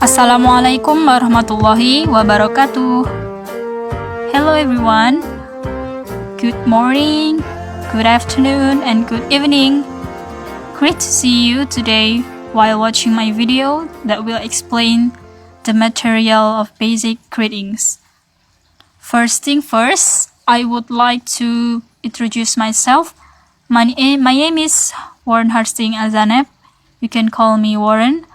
Assalamualaikum warahmatullahi wabarakatuh. Hello everyone. Good morning, good afternoon, and good evening. Great to see you today while watching my video that will explain the material of basic greetings. First thing first, I would like to introduce myself. My name is Warren Harding Azaneb. You can call me Warren.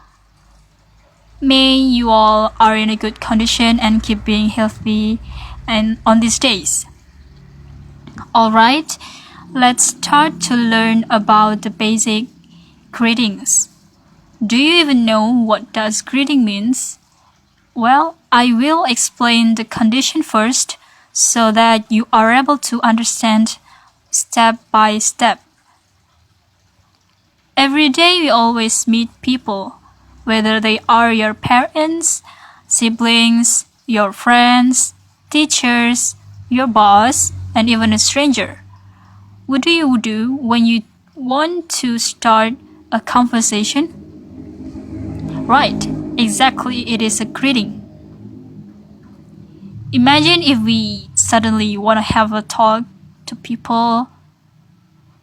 May you all are in a good condition and keep being healthy and on these days. Alright, let's start to learn about the basic greetings. Do you even know what does greeting means? Well, I will explain the condition first so that you are able to understand step by step. Every day we always meet people, whether they are your parents, siblings, your friends, teachers, your boss, and even a stranger. What do you do when you want to start a conversation? Right, exactly, it is a greeting. Imagine if we suddenly want to have a talk to people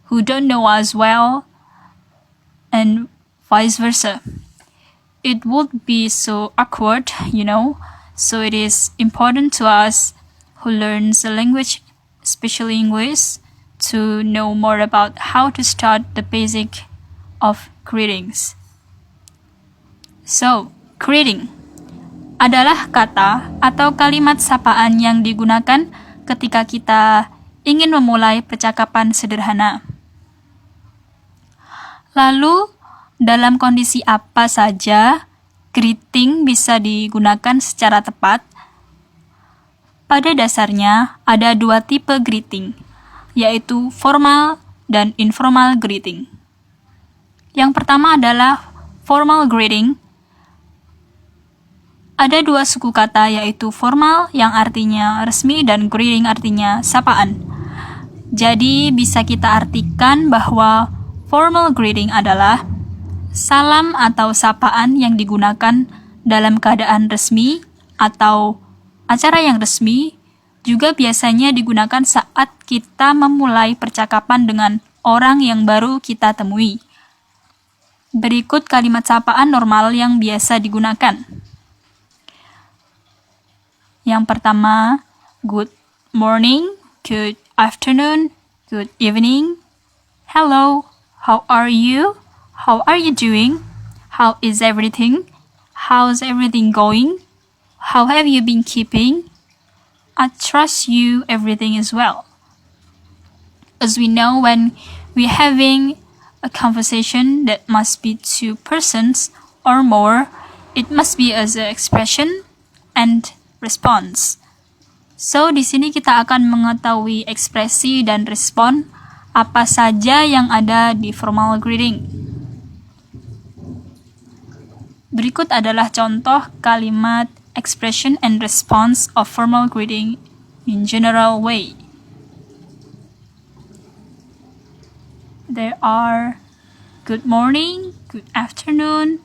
who don't know us well, and vice versa. It would be so awkward, so it is important to us who learns the language, especially English, to know more about how to start the basic of greetings. So, greeting adalah kata atau kalimat sapaan yang digunakan ketika kita ingin memulai percakapan sederhana. Lalu, dalam kondisi apa saja greeting bisa digunakan secara tepat? Pada dasarnya, ada dua tipe greeting, yaitu formal dan informal greeting. Yang pertama adalah formal greeting. Ada dua suku kata, yaitu formal yang artinya resmi dan greeting artinya sapaan. Jadi, bisa kita artikan bahwa formal greeting adalah salam atau sapaan yang digunakan dalam keadaan resmi atau acara yang resmi, juga biasanya digunakan saat kita memulai percakapan dengan orang yang baru kita temui. Berikut kalimat sapaan normal yang biasa digunakan. Yang pertama, good morning, good afternoon, good evening, hello, how are you? How are you doing? How is everything? How's everything going? How have you been keeping? I trust you everything is well. As we know, when we're having a conversation that must be two persons or more, it must be as an expression and response. So, di sini kita akan mengetahui ekspresi dan respon apa saja yang ada di formal greeting. Berikut adalah contoh kalimat expression and response of formal greeting in general way. There are good morning, good afternoon,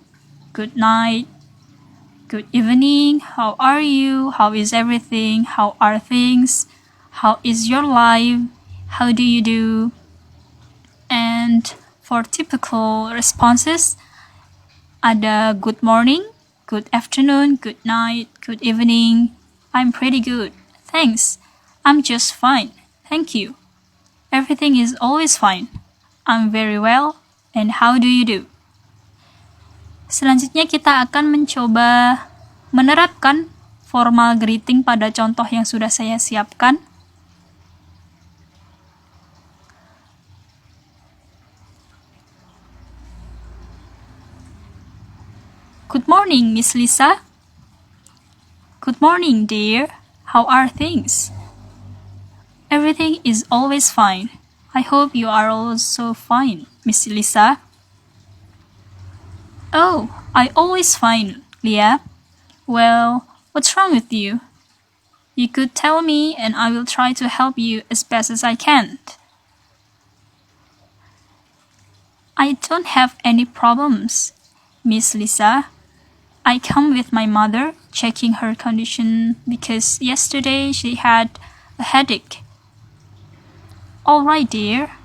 good night, good evening, how are you, how is everything, how are things, how is your life, how do you do? And for typical responses, ada good morning, good afternoon, good night, good evening. I'm pretty good. Thanks. I'm just fine. Thank you. Everything is always fine. I'm very well. And how do you do? Selanjutnya kita akan mencoba menerapkan formal greeting pada contoh yang sudah saya siapkan. Good morning, Miss Lisa. Good morning, dear. How are things? Everything is always fine. I hope you are also fine, Miss Lisa. Oh, I always fine, Leah. Well, what's wrong with you? You could tell me and I will try to help you as best as I can. I don't have any problems, Miss Lisa. I come with my mother, checking her condition because yesterday she had a headache. All right, dear.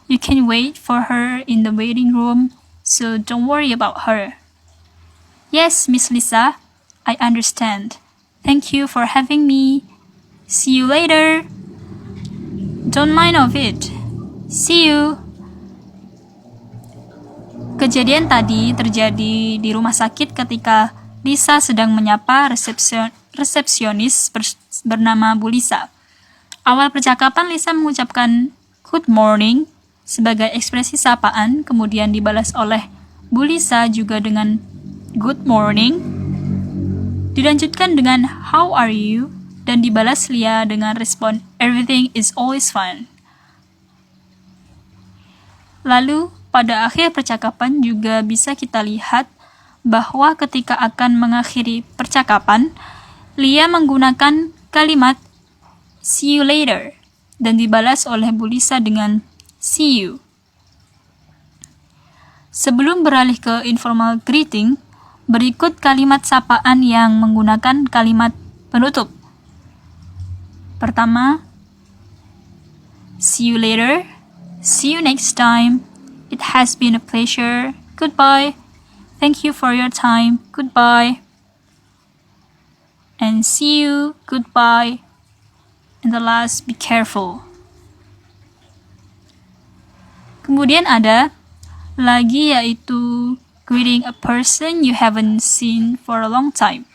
You can wait for her in the waiting room, so don't worry about her. Yes, Miss Lisa, I understand. Thank you for having me. See you later. Don't mind of it. See you. Kejadian tadi terjadi di rumah sakit ketika Lisa sedang menyapa resepsionis bernama Bu Lisa. Awal percakapan Lisa mengucapkan good morning sebagai ekspresi sapaan, kemudian dibalas oleh Bu Lisa juga dengan good morning. Dilanjutkan dengan how are you dan dibalas Lia dengan respon everything is always fine. Lalu pada akhir percakapan juga bisa kita lihat bahwa ketika akan mengakhiri percakapan, Lia menggunakan kalimat see you later dan dibalas oleh Bu Lisa dengan see you. Sebelum beralih ke informal greeting, berikut kalimat sapaan yang menggunakan kalimat penutup. Pertama, see you later, see you next time, it has been a pleasure, goodbye, thank you for your time, goodbye, and see you, goodbye, and the last, be careful. Kemudian ada lagi yaitu greeting a person you haven't seen for a long time.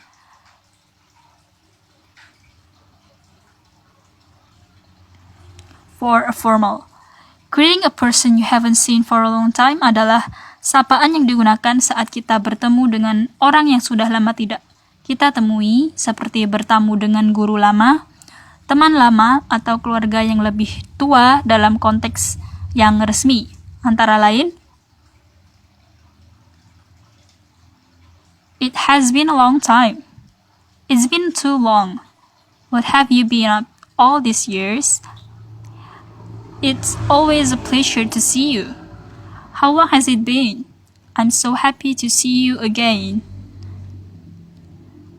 For a formal. Greeting a person you haven't seen for a long time adalah sapaan yang digunakan saat kita bertemu dengan orang yang sudah lama tidak kita temui, seperti bertamu dengan guru lama, teman lama, atau keluarga yang lebih tua dalam konteks yang resmi. Antara lain, it has been a long time. It's been too long. What have you been up all these years? It's always a pleasure to see you. How long has it been? I'm so happy to see you again.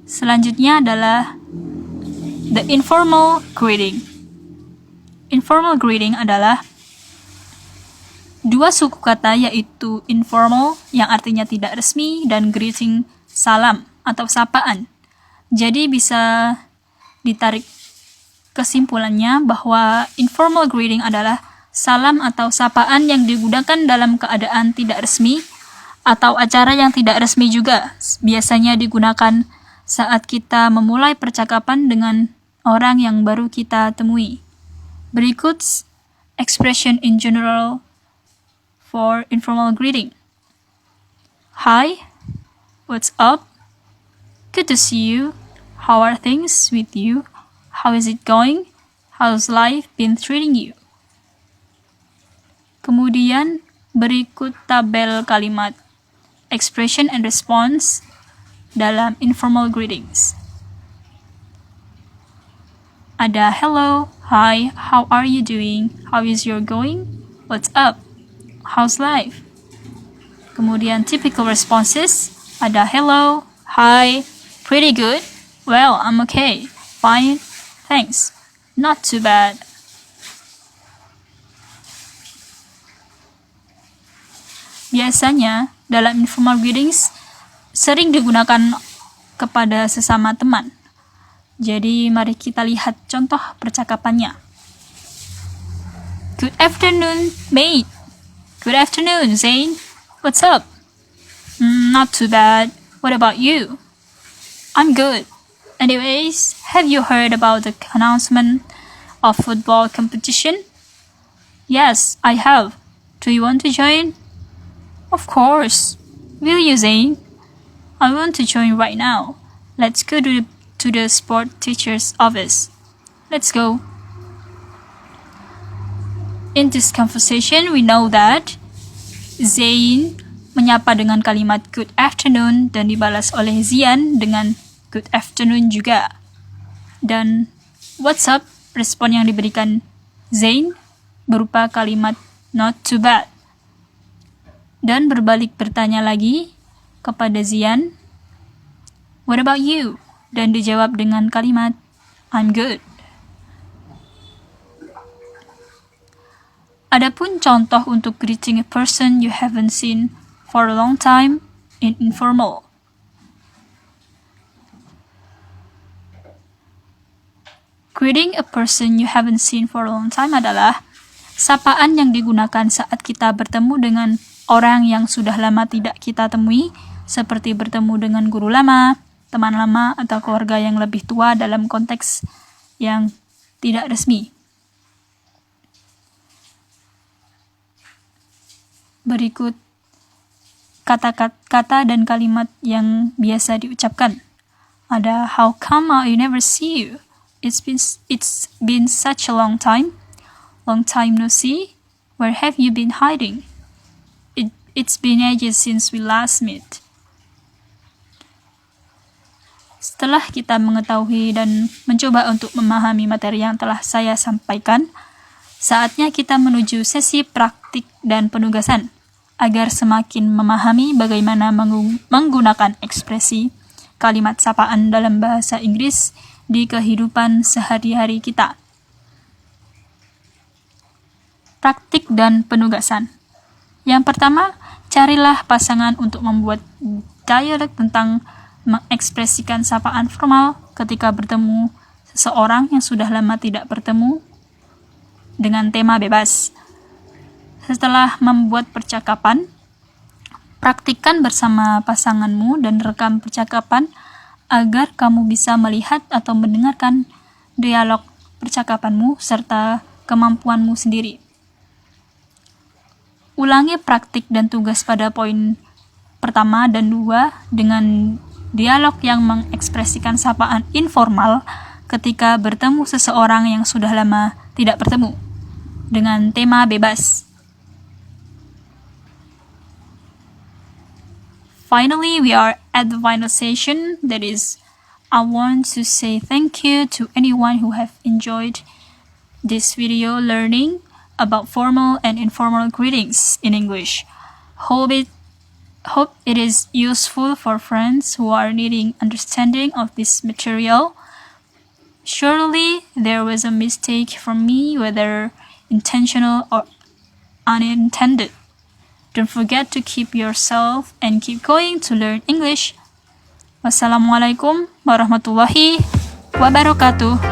Selanjutnya adalah the informal greeting. Informal greeting adalah dua suku kata yaitu informal yang artinya tidak resmi dan greeting salam atau sapaan. Jadi bisa ditarik kesimpulannya bahwa informal greeting adalah salam atau sapaan yang digunakan dalam keadaan tidak resmi atau acara yang tidak resmi juga. Biasanya digunakan saat kita memulai percakapan dengan orang yang baru kita temui. Berikut expression in general for informal greeting. Hi, what's up? Good to see you. How are things with you? How is it going? How's life been treating you? Kemudian berikut tabel kalimat expression and response dalam informal greetings. Ada hello, hi, how are you doing? How is your going? What's up? How's life? Kemudian typical responses, ada hello, hi, pretty good, well, I'm okay, fine, thanks, not too bad. Biasanya dalam informal greetings sering digunakan kepada sesama teman. Jadi mari kita lihat contoh percakapannya. Good afternoon, mate. Good afternoon, Zane. What's up? Not too bad. What about you? I'm good. Anyways, have you heard about the announcement of football competition? Yes, I have. Do you want to join? Of course. Will you, Zane? I want to join right now. Let's go to the sport teacher's office. Let's go. In this conversation, we know that Zane menyapa dengan kalimat good afternoon dan dibalas oleh Zian dengan good afternoon juga. Dan what's up? Respon yang diberikan Zane berupa kalimat not too bad. Dan berbalik bertanya lagi kepada Zian, What about you? Dan dijawab dengan kalimat I'm good. Adapun contoh untuk greeting a person you haven't seen for a long time in informal. Greeting a person you haven't seen for a long time adalah sapaan yang digunakan saat kita bertemu dengan orang yang sudah lama tidak kita temui, seperti bertemu dengan guru lama, teman lama, atau keluarga yang lebih tua dalam konteks yang tidak resmi. Berikut kata-kata dan kalimat yang biasa diucapkan. Ada how come I never see you? It's been such a long time. Long time no see. Where have you been hiding? It's been ages since we last met. Setelah kita mengetahui dan mencoba untuk memahami materi yang telah saya sampaikan, saatnya kita menuju sesi praktik dan penugasan agar semakin memahami bagaimana menggunakan ekspresi kalimat sapaan dalam bahasa Inggris di kehidupan sehari-hari kita. Praktik dan penugasan. Yang pertama, carilah pasangan untuk membuat dialog tentang mengekspresikan sapaan formal ketika bertemu seseorang yang sudah lama tidak bertemu dengan tema bebas. Setelah membuat percakapan, praktikkan bersama pasanganmu dan rekam percakapan agar kamu bisa melihat atau mendengarkan dialog percakapanmu serta kemampuanmu sendiri. Ulangi praktik dan tugas pada poin pertama dan 2 dengan dialog yang mengekspresikan sapaan informal ketika bertemu seseorang yang sudah lama tidak bertemu dengan tema bebas. Finally, we are at the final session. That is, I want to say thank you to anyone who have enjoyed this video learning about formal and informal greetings in English. Hope it is useful for friends who are needing understanding of this material. Surely there was a mistake from me, whether intentional or unintended. Don't forget to keep yourself and keep going to learn English. Wassalamualaikum warahmatullahi wabarakatuh.